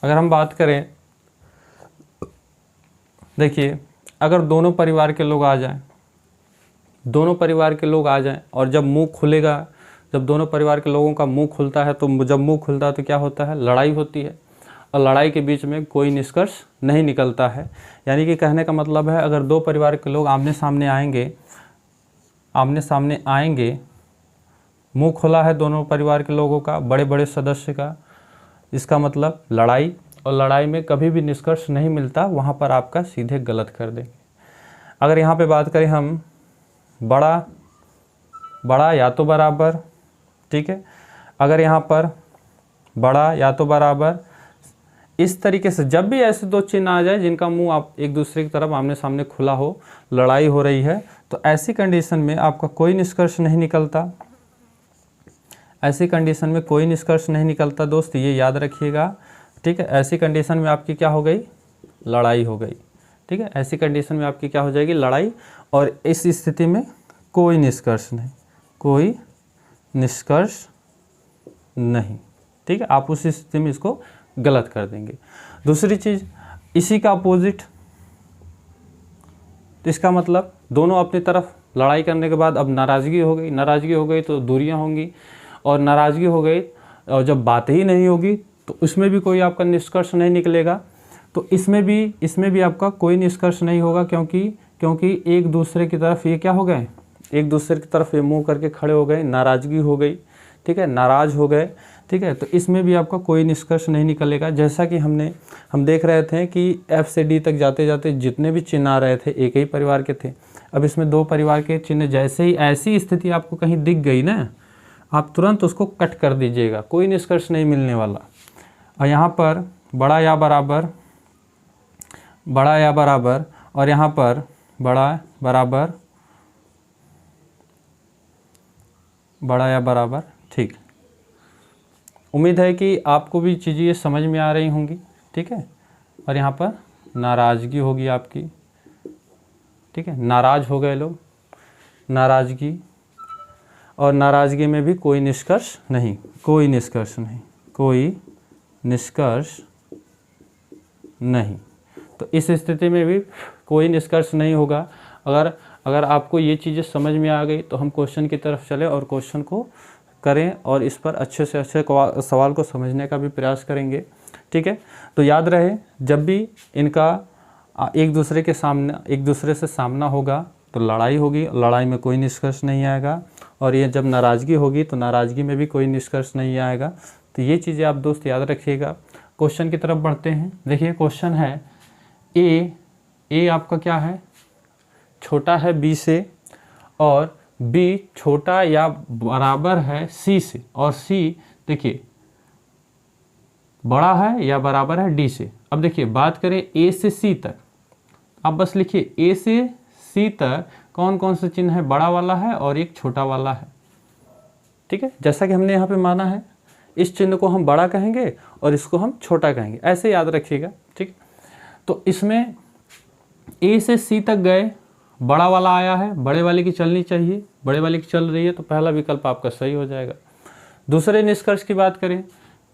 अगर हम बात करें, देखिए अगर दोनों परिवार के लोग आ जाएं और जब मुंह खुलेगा, जब दोनों परिवार के लोगों का मुंह खुलता है, तो जब मुंह खुलता है तो क्या होता है, लड़ाई होती है, और लड़ाई के बीच में कोई निष्कर्ष नहीं निकलता है। यानी कि कहने का मतलब है अगर दो परिवार के लोग आमने सामने आएंगे, मुंह खुला है दोनों परिवार के लोगों का, बड़े बड़े सदस्य का, इसका मतलब लड़ाई, और लड़ाई में कभी भी निष्कर्ष नहीं मिलता, वहाँ पर आपका सीधे गलत कर देंगे। अगर यहाँ पे बात करें हम बड़ा या तो बराबर, ठीक है, अगर यहाँ पर बड़ा या तो बराबर, इस तरीके से जब भी ऐसे दो चिन्ह आ जाए जिनका मुंह आप एक दूसरे की तरफ आमने सामने खुला हो, लड़ाई हो रही है, तो ऐसी कंडीशन में आपका कोई निष्कर्ष नहीं निकलता। ऐसी कंडीशन में कोई निष्कर्ष नहीं निकलता दोस्त, ये याद रखिएगा। ठीक है, ऐसी कंडीशन में आपकी क्या हो गई, लड़ाई हो गई। ठीक है, ऐसी कंडीशन में आपकी क्या हो जाएगी, लड़ाई, और इस स्थिति में कोई निष्कर्ष नहीं। ठीक है, आप उस स्थिति में इसको गलत कर देंगे। दूसरी चीज़, इसी का अपोजिट, तो इसका मतलब दोनों अपनी तरफ लड़ाई करने के बाद अब नाराज़गी हो गई तो दूरियां होंगी, और नाराज़गी हो गई और जब बात ही नहीं होगी तो उसमें भी कोई आपका निष्कर्ष नहीं निकलेगा। तो इसमें भी आपका कोई निष्कर्ष नहीं होगा, क्योंकि एक दूसरे की तरफ ये क्या हो गए, एक दूसरे की तरफ ये मुंह करके खड़े हो गए, नाराज़गी हो गई। ठीक है, नाराज़ हो गए। ठीक है, तो इसमें भी आपका कोई निष्कर्ष नहीं निकलेगा। जैसा कि हम देख रहे थे कि F से D तक जाते जाते जितने भी चिन्ह आ रहे थे एक ही परिवार के थे। अब इसमें दो परिवार के चिन्ह, जैसे ही ऐसी स्थिति आपको कहीं दिख गई ना, आप तुरंत उसको कट कर दीजिएगा, कोई निष्कर्ष नहीं मिलने वाला। और यहाँ पर बड़ा या बराबर, और यहाँ पर बड़ा या बराबर। ठीक, उम्मीद है कि आपको भी चीज़ें ये समझ में आ रही होंगी। ठीक है, और यहाँ पर नाराज़गी होगी आपकी। ठीक है, नाराज़ हो गए लोग, नाराज़गी, और नाराज़गी में भी कोई निष्कर्ष नहीं। तो इस स्थिति में भी कोई निष्कर्ष नहीं होगा। अगर आपको ये चीज़ें समझ में आ गई तो हम क्वेश्चन की तरफ चलें और क्वेश्चन को करें और इस पर अच्छे से अच्छे सवाल को समझने का भी प्रयास करेंगे। ठीक है, तो याद रहे जब भी इनका एक दूसरे से सामना होगा तो लड़ाई होगी, लड़ाई में कोई निष्कर्ष नहीं आएगा, और ये जब नाराज़गी होगी तो नाराज़गी में भी कोई निष्कर्ष नहीं आएगा। तो ये चीज़ें आप दोस्त याद रखिएगा। क्वेश्चन की तरफ बढ़ते हैं। देखिए क्वेश्चन है ए आपका क्या है, छोटा है बी से, और बी छोटा या बराबर है सी से, और सी देखिए बड़ा है या बराबर है डी से। अब देखिए बात करें ए से सी तक, आप बस लिखिए ए से सी तक कौन कौन से चिन्ह है, बड़ा वाला है और एक छोटा वाला है। ठीक है, जैसा कि हमने यहाँ पे माना है, इस चिन्ह को हम बड़ा कहेंगे और इसको हम छोटा कहेंगे, ऐसे याद रखिएगा। ठीक, तो इसमें ए से सी तक गए, बड़ा वाला आया है, बड़े वाले की चलनी चाहिए, बड़े वाले की चल रही है, तो पहला विकल्प आपका सही हो जाएगा। दूसरे निष्कर्ष की बात करें,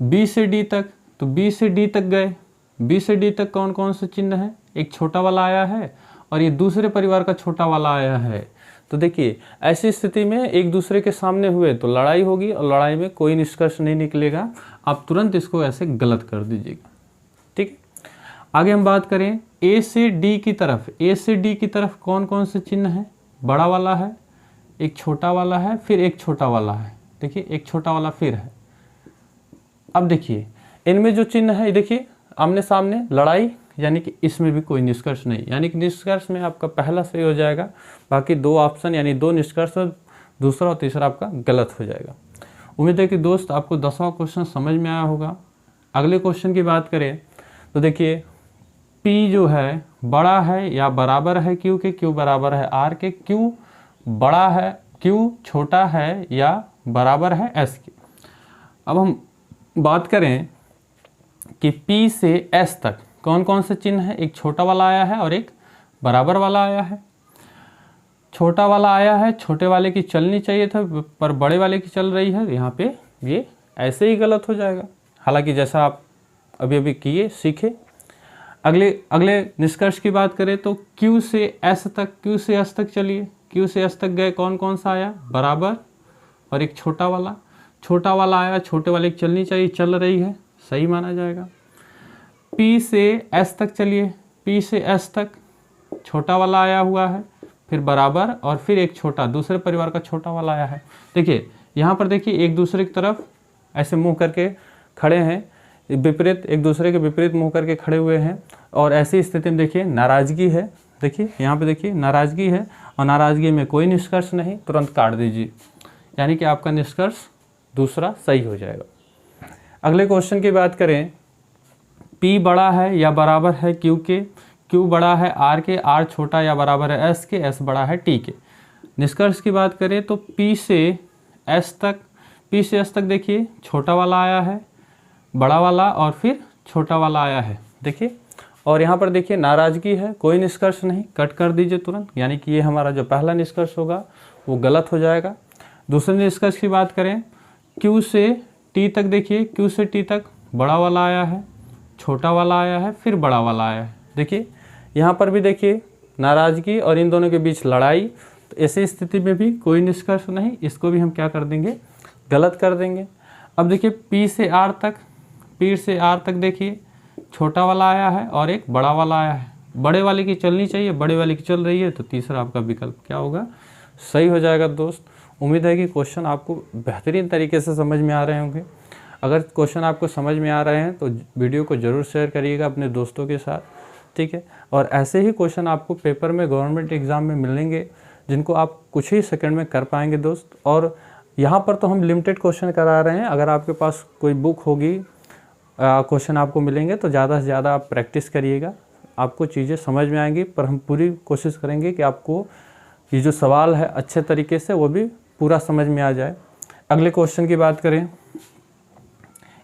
बी से डी तक, तो बी से डी तक गए, बी से डी तक कौन कौन से चिन्ह है, एक छोटा वाला आया है और ये दूसरे परिवार का छोटा वाला आया है। तो देखिए ऐसी स्थिति में एक दूसरे के सामने हुए तो लड़ाई होगी और लड़ाई में कोई निष्कर्ष नहीं निकलेगा, आप तुरंत इसको ऐसे गलत कर दीजिएगा। ठीक है, आगे हम बात करें ए से डी की तरफ, ए से डी की तरफ कौन कौन से चिन्ह है, बड़ा वाला है, एक छोटा वाला है, फिर एक छोटा वाला है। देखिए एक छोटा वाला फिर है। अब देखिए इनमें जो चिन्ह है, देखिए आमने सामने लड़ाई, यानी कि इसमें भी कोई निष्कर्ष नहीं, यानी कि निष्कर्ष में आपका पहला सही हो जाएगा, बाकी दो ऑप्शन यानी दो निष्कर्ष, दूसरा और तीसरा आपका गलत हो जाएगा। उम्मीद है कि दोस्त आपको 10वां क्वेश्चन समझ में आया होगा। अगले क्वेश्चन की बात करें तो देखिए P जो है बड़ा है या बराबर है Q के, Q बराबर है R के, Q बड़ा है, Q छोटा है या बराबर है S के। अब हम बात करें कि P से S तक कौन कौन से चिन्ह है, एक छोटा वाला आया है और एक बराबर वाला आया है। छोटा वाला आया है, छोटे वाले की चलनी चाहिए था पर बड़े वाले की चल रही है, यहाँ पे ये ऐसे ही गलत हो जाएगा, हालांकि जैसा आप अभी अभी किए सीखे। अगले निष्कर्ष की बात करें तो Q से S तक, Q से S तक चलिए, Q से S तक गए कौन कौन सा आया, बराबर और एक छोटा वाला। छोटा वाला आया, छोटे वाले की चलनी चाहिए, चल रही है, सही माना जाएगा। P से S तक चलिए, P से S तक छोटा वाला आया हुआ है, फिर बराबर और फिर एक छोटा, दूसरे परिवार का छोटा वाला आया है। देखिए यहाँ पर देखिए एक दूसरे की तरफ ऐसे मुंह करके खड़े हैं, विपरीत, एक दूसरे के विपरीत मुंह करके खड़े हुए हैं और ऐसी स्थिति में देखिए नाराज़गी है। देखिए यहाँ पे देखिए नाराज़गी है और नाराज़गी में कोई निष्कर्ष नहीं, तुरंत काट दीजिए, यानी कि आपका निष्कर्ष दूसरा सही हो जाएगा। अगले क्वेश्चन की बात करें, P बड़ा है या बराबर है Q के, Q बड़ा है R के, R छोटा या बराबर है S के, S बड़ा है T के। निष्कर्ष की बात करें तो P से S तक, P से S तक देखिए छोटा वाला आया है, बड़ा वाला और फिर छोटा वाला आया है। देखिए और यहाँ पर देखिए नाराज़गी है, कोई निष्कर्ष नहीं, कट कर दीजिए तुरंत, यानी कि ये हमारा जो पहला निष्कर्ष होगा वो गलत हो जाएगा। दूसरे निष्कर्ष की बात करें, Q से T तक देखिए, Q से T तक बड़ा वाला आया है, छोटा वाला आया है, फिर बड़ा वाला आया है। देखिए यहाँ पर भी देखिए नाराज़गी और इन दोनों के बीच लड़ाई, तो ऐसी स्थिति में भी कोई निष्कर्ष नहीं, इसको भी हम क्या कर देंगे, गलत कर देंगे। अब देखिए P से R तक, P से R तक देखिए छोटा वाला आया है और एक बड़ा वाला आया है, बड़े वाले की चलनी चाहिए, बड़े वाले की चल रही है, तो तीसरा आपका विकल्प क्या होगा, सही हो जाएगा। दोस्त उम्मीद है कि क्वेश्चन आपको बेहतरीन तरीके से समझ में आ रहे होंगे। अगर क्वेश्चन आपको समझ में आ रहे हैं तो वीडियो को ज़रूर शेयर करिएगा अपने दोस्तों के साथ, ठीक है। और ऐसे ही क्वेश्चन आपको पेपर में, गवर्नमेंट एग्ज़ाम में मिलेंगे, जिनको आप कुछ ही सेकंड में कर पाएंगे दोस्त। और यहाँ पर तो हम लिमिटेड क्वेश्चन करा रहे हैं, अगर आपके पास कोई बुक होगी, क्वेश्चन आपको मिलेंगे तो ज़्यादा से ज़्यादा आप प्रैक्टिस करिएगा, आपको चीज़ें समझ में आएंगी। पर हम पूरी कोशिश करेंगे कि आपको ये जो सवाल है अच्छे तरीके से वो भी पूरा समझ में आ जाए। अगले क्वेश्चन की बात करें,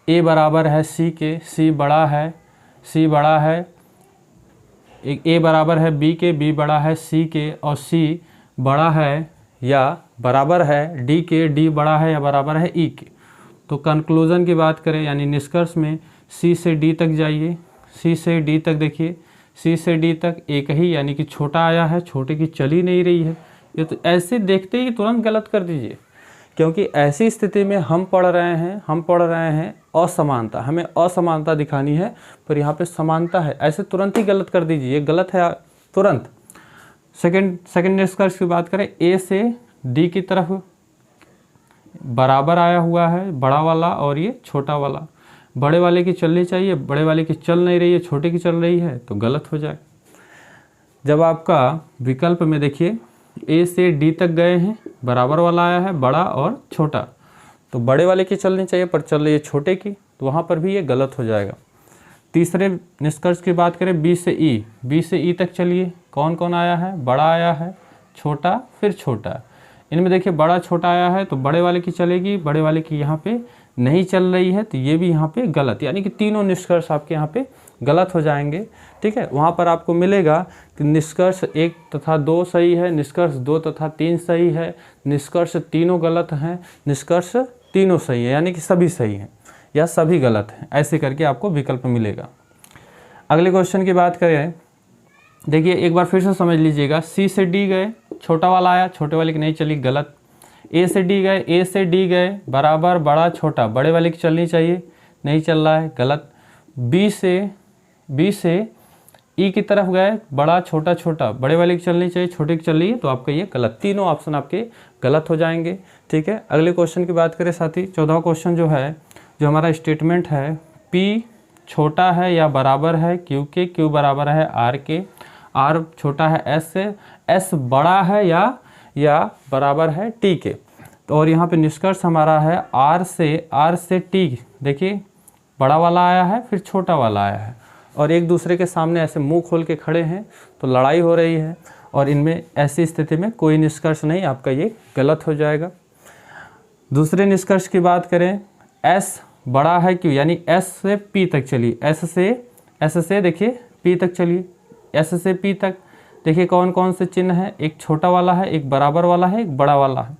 A बराबर है C के, C बड़ा है, C बड़ा है, एक A बराबर है B के, B बड़ा है C के और C बड़ा है या बराबर है D के, D बड़ा है या बराबर है E के। तो कंक्लूज़न की बात करें यानी निष्कर्ष में C से D तक जाइए, C से D तक देखिए, C से D तक एक ही यानी कि छोटा आया है, छोटे की चल ही नहीं रही है, ये तो ऐसे देखते ही तुरंत गलत कर दीजिए, क्योंकि ऐसी स्थिति में हम पढ़ रहे हैं असमानता, हमें असमानता दिखानी है, पर यहाँ पे समानता है, ऐसे तुरंत ही गलत कर दीजिए, ये गलत है तुरंत। सेकंड निष्कर्ष की बात करें, A से D की तरफ बराबर आया हुआ है, बड़ा वाला और ये छोटा वाला, बड़े वाले की चलनी चाहिए, बड़े वाले की चल नहीं रही है, छोटे की चल रही है, तो गलत हो जाए। जब आपका विकल्प में देखिए A से D तक गए हैं, बराबर वाला आया है, बड़ा और छोटा, तो बड़े वाले की चलनी चाहिए पर चल रही है छोटे की, तो वहाँ पर भी ये गलत हो जाएगा। तीसरे निष्कर्ष की बात करें, B से E, B से E तक चलिए, कौन कौन आया है, बड़ा आया है, छोटा, फिर छोटा, इनमें देखिए बड़ा छोटा आया है तो बड़े वाले की चलेगी, बड़े वाले की यहाँ पे नहीं चल रही है, तो ये भी यहाँ पे गलत, यानी कि तीनों निष्कर्ष आपके यहाँ पे गलत हो जाएंगे। ठीक है, वहाँ पर आपको मिलेगा कि निष्कर्ष 1 तथा 2 सही है, निष्कर्ष 2 तथा 3 सही है, निष्कर्ष तीनों गलत हैं, निष्कर्ष तीनों सही है, यानी कि सभी सही हैं या सभी गलत हैं, ऐसे करके आपको विकल्प मिलेगा। अगले क्वेश्चन की बात करें, देखिए एक बार फिर से समझ लीजिएगा। सी से डी गए, छोटा वाला आया, छोटे वाले की नहीं चली, गलत। ए से डी गए, ए से डी गए, बराबर बड़ा छोटा, बड़े वाले की चलनी चाहिए, नहीं चल रहा है, गलत। बी से ई की तरफ गए, बड़ा छोटा छोटा, बड़े वाले की चलनी चाहिए, छोटे की चल रही है, तो आपका ये गलत, तीनों ऑप्शन आपके गलत हो जाएंगे। ठीक है, अगले क्वेश्चन की बात करें साथी, 14वां क्वेश्चन जो है, जो हमारा स्टेटमेंट है, पी छोटा है या बराबर है क्यू के, क्यू बराबर है आर के, आर छोटा है एस से, एस बड़ा है या बराबर है टी के। तो और यहाँ पे निष्कर्ष हमारा है आर से टी, देखिए बड़ा वाला आया है फिर छोटा वाला आया है, और एक दूसरे के सामने ऐसे मुंह खोल के खड़े हैं, तो लड़ाई हो रही है, और इनमें ऐसी स्थिति में कोई निष्कर्ष नहीं, आपका ये गलत हो जाएगा। दूसरे निष्कर्ष की बात करें, एस बड़ा है क्यू, यानी एस से पी तक चलिए, एस से देखिए पी तक चलिए, एस से पी तक देखिए कौन कौन से चिन्ह हैं, एक छोटा वाला है, एक बराबर वाला है, एक बड़ा वाला है,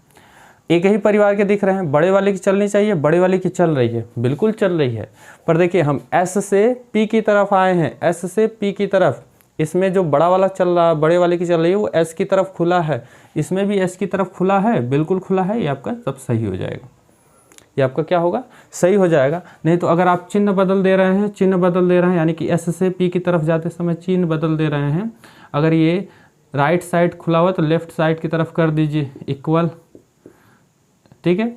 एक ही परिवार के दिख रहे हैं। बड़े वाले की चलनी चाहिए, बड़े वाले की चल रही है, बिल्कुल चल रही है, पर देखिए हम एस से पी की तरफ आए हैं, एस से पी की तरफ, इसमें जो बड़ा वाला चल रहा है, बड़े वाले की चल रही है, वो एस की तरफ खुला है, इसमें भी एस की तरफ खुला है, बिल्कुल खुला है, ये आपका सब सही हो जाएगा, ये आपका क्या होगा, सही हो जाएगा। नहीं तो अगर आप चिन्ह बदल दे रहे हैं, यानी कि एस से पी की तरफ जाते समय चिन्ह बदल दे रहे हैं, अगर ये राइट साइड खुला हुआ तो लेफ्ट साइड की तरफ कर दीजिए इक्वल। ठीक है,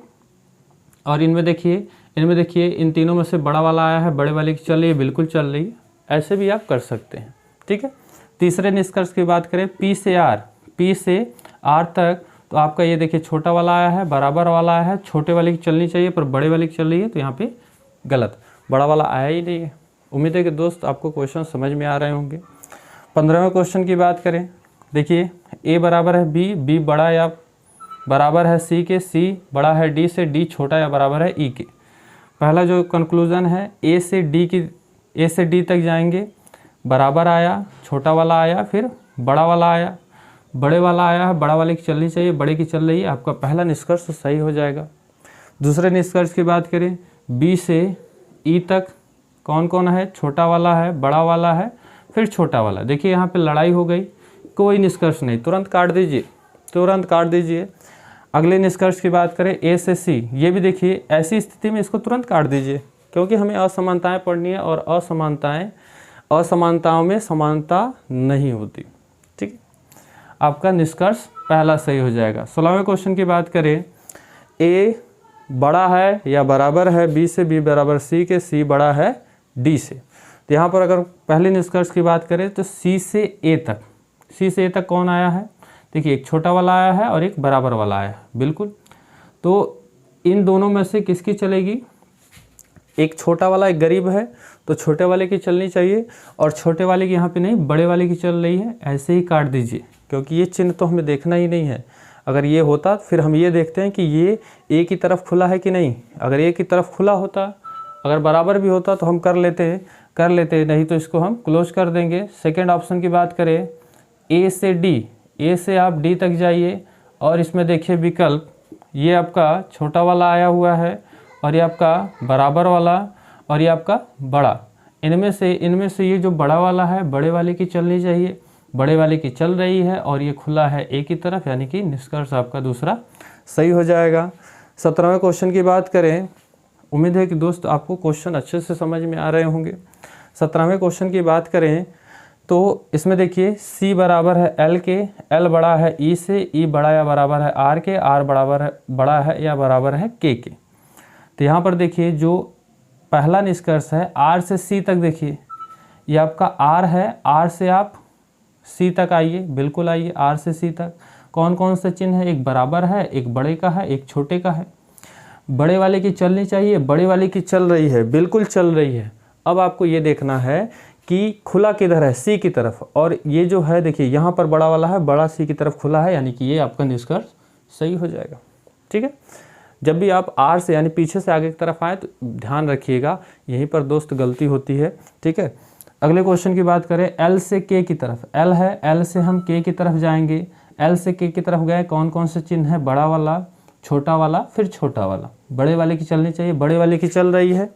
और इनमें देखिए इन तीनों में से बड़ा वाला आया है, बड़े वाले की चल रही है, बिल्कुल चल रही है, ऐसे भी आप कर सकते हैं। ठीक है, तीसरे निष्कर्ष की बात करें, पी से आर तक, तो आपका ये देखिए छोटा वाला आया है, बराबर वाला आया है, छोटे वाले की चलनी चाहिए पर बड़े वाले की चल रही है, तो यहाँ पे गलत, बड़ा वाला आया ही नहीं है। उम्मीद है कि दोस्त आपको क्वेश्चन समझ में आ रहे होंगे। 15वें क्वेश्चन की बात करें, देखिए ए बराबर है बी बड़ा या बराबर है सी के, सी बड़ा है डी से, डी छोटा या बराबर है ई के। पहला जो कंक्लूजन है, ए से डी तक जाएंगे, बराबर आया, छोटा वाला आया, फिर बड़ा वाला आया, बड़े वाला आया है, बड़ा वाले की चलनी चाहिए, बड़े की चल रही है, आपका पहला निष्कर्ष सही हो जाएगा। दूसरे निष्कर्ष की बात करें, बी से ई तक कौन कौन है, छोटा वाला है, बड़ा वाला है, फिर छोटा वाला, देखिए यहाँ पे लड़ाई हो गई, कोई निष्कर्ष नहीं, तुरंत काट दीजिए। अगले निष्कर्ष की बात करें, ए से सी, ये भी देखिए ऐसी स्थिति में इसको तुरंत काट दीजिए, क्योंकि हमें असमानताएं पढ़नी है, और असमानताओं में समानता नहीं होती। ठीक है, आपका निष्कर्ष पहला सही हो जाएगा। 16वें क्वेश्चन की बात करें, ए बड़ा है या बराबर है बी से, बी बराबर सी के, सी बड़ा है डी से। तो यहाँ पर अगर पहले निष्कर्ष की बात करें तो सी से ए तक कौन आया है, देखिए एक छोटा वाला आया है और एक बराबर वाला आया है, बिल्कुल। तो इन दोनों में से किसकी चलेगी, एक छोटा वाला एक गरीब है, तो छोटे वाले की चलनी चाहिए, और छोटे वाले की यहाँ पे नहीं, बड़े वाले की चल रही है, ऐसे ही काट दीजिए, क्योंकि ये चिन्ह तो हमें देखना ही नहीं है। अगर ये होता फिर हम ये देखते हैं कि ये ए की तरफ खुला है कि नहीं, अगर ए की तरफ खुला होता, अगर बराबर भी होता तो हम कर लेते, नहीं तो इसको हम क्लोज कर देंगे। सेकेंड ऑप्शन की बात करें, ए से आप डी तक जाइए, और इसमें देखिए विकल्प, ये आपका छोटा वाला आया हुआ है, और ये आपका बराबर वाला, और ये आपका बड़ा। इनमें से ये जो बड़ा वाला है, बड़े वाले की चलनी चाहिए, बड़े वाले की चल रही है, और ये खुला है ए की तरफ, यानी कि निष्कर्ष आपका दूसरा सही हो जाएगा। 17वें क्वेश्चन की बात करें, उम्मीद है कि दोस्त आपको क्वेश्चन अच्छे से समझ में आ रहे होंगे। 17वें क्वेश्चन की बात करें तो इसमें देखिए सी बराबर है एल के, एल बड़ा है ई से, ई बड़ा या बराबर है आर के, आर बड़ा है या बराबर है के। तो यहाँ पर देखिए जो पहला निष्कर्ष है, आर से सी तक, देखिए ये आपका आर है, आर से आप सी तक आइए, बिल्कुल आइए, आर से सी तक कौन कौन से चिन्ह है, एक बराबर है, एक बड़े का है, एक छोटे का है। बड़े वाले की चलनी चाहिए, बड़े वाले की चल रही है, बिल्कुल चल रही है। अब आपको ये देखना है कि खुला किधर है, सी की तरफ, और ये जो है देखिए यहाँ पर बड़ा वाला है, बड़ा सी की तरफ खुला है, यानी कि ये आपका निष्कर्ष सही हो जाएगा। ठीक है, जब भी आप आर से यानी पीछे से आगे की तरफ आए तो ध्यान रखिएगा, यहीं पर दोस्त गलती होती है। ठीक है, अगले क्वेश्चन की बात करें, एल से के की तरफ, एल है, एल से हम के की तरफ जाएंगे, एल से के की तरफ गए, कौन कौन से चिन्ह है, बड़ा वाला, छोटा वाला, फिर छोटा वाला। बड़े वाले की चलनी चाहिए, बड़े वाले की चल रही है,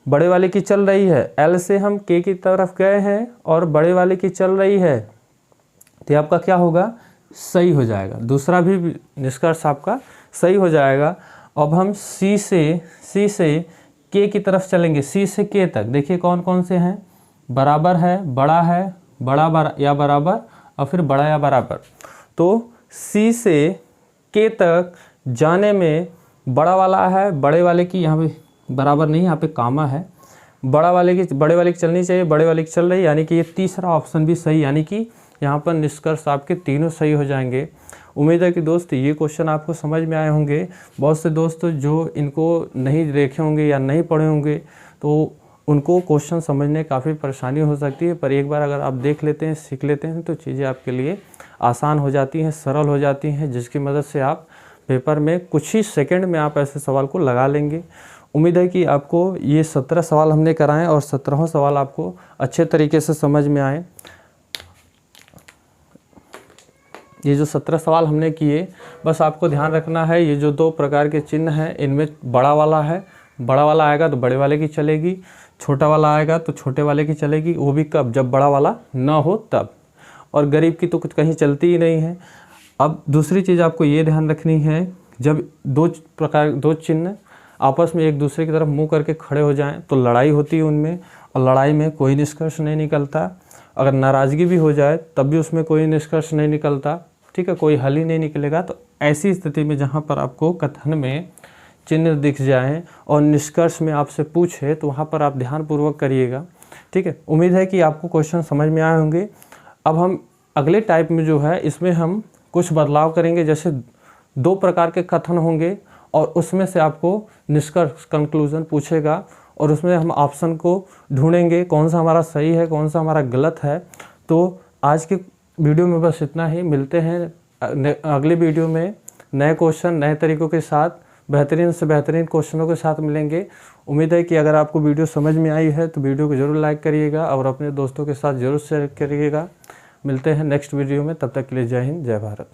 बड़े वाले की चल रही है। एल से हम के की तरफ गए हैं और बड़े वाले की चल रही है, तो आपका क्या होगा, सही हो जाएगा। दूसरा भी निष्कर्ष आपका सही हो जाएगा। अब हम सी से के की तरफ चलेंगे, सी से के तक, देखिए कौन कौन से हैं, बराबर है, बड़ा या बराबर, और फिर बड़ा या बराबर। तो सी से के तक जाने में बड़ा वाला है, बड़े वाले की यहाँ पे बराबर नहीं, यहाँ पे कामा है, बड़े वाले की चलनी चाहिए, बड़े वाले की चल रही, यानी कि ये तीसरा ऑप्शन भी सही, यानी कि यहाँ पर निष्कर्ष आपके तीनों सही हो जाएंगे। उम्मीद है कि दोस्त ये क्वेश्चन आपको समझ में आए होंगे। बहुत से दोस्त जो इनको नहीं देखे होंगे या नहीं पढ़े होंगे तो उनको क्वेश्चन समझने काफ़ी परेशानी हो सकती है, पर एक बार अगर आप देख लेते हैं, सीख लेते हैं, तो चीज़ें आपके लिए आसान हो जाती हैं, सरल हो जाती हैं, जिसकी मदद से आप पेपर में कुछ ही सेकंड में आप ऐसे सवाल को लगा लेंगे। उम्मीद है कि आपको ये 17 सवाल हमने कराएं और 17 सवाल आपको अच्छे तरीके से समझ में आए। ये जो 17 सवाल हमने किए, बस आपको ध्यान रखना है, ये जो 2 प्रकार के चिन्ह हैं, इनमें बड़ा वाला है, बड़ा वाला आएगा तो बड़े वाले की चलेगी, छोटा वाला आएगा तो छोटे वाले की चलेगी, वो भी कब, जब बड़ा वाला ना हो तब, और गरीब की तो कुछ कहीं चलती ही नहीं है। अब दूसरी चीज़ आपको ये ध्यान रखनी है, जब 2 चिन्ह आपस में एक दूसरे की तरफ मुंह करके खड़े हो जाएं तो लड़ाई होती है उनमें, और लड़ाई में कोई निष्कर्ष नहीं निकलता। अगर नाराज़गी भी हो जाए तब भी उसमें कोई निष्कर्ष नहीं निकलता। ठीक है, कोई हल ही नहीं निकलेगा। तो ऐसी स्थिति में जहाँ पर आपको कथन में चिन्ह दिख जाएं और निष्कर्ष में आपसे पूछे तो वहाँ पर आप ध्यानपूर्वक करिएगा। ठीक है, उम्मीद है कि आपको क्वेश्चन समझ में आए होंगे। अब हम अगले टाइप में जो है इसमें हम कुछ बदलाव करेंगे, जैसे 2 प्रकार के कथन होंगे और उसमें से आपको निष्कर्ष कंक्लूजन पूछेगा और उसमें हम ऑप्शन को ढूंढेंगे कौन सा हमारा सही है, कौन सा हमारा गलत है। तो आज के वीडियो में बस इतना ही, मिलते हैं अगले वीडियो में नए क्वेश्चन, नए तरीक़ों के साथ, बेहतरीन से बेहतरीन क्वेश्चनों के साथ मिलेंगे। उम्मीद है कि अगर आपको वीडियो समझ में आई है तो वीडियो को ज़रूर लाइक करिएगा और अपने दोस्तों के साथ ज़रूर शेयर करिएगा। मिलते हैं नेक्स्ट वीडियो में, तब तक के लिए जय हिंद, जय भारत।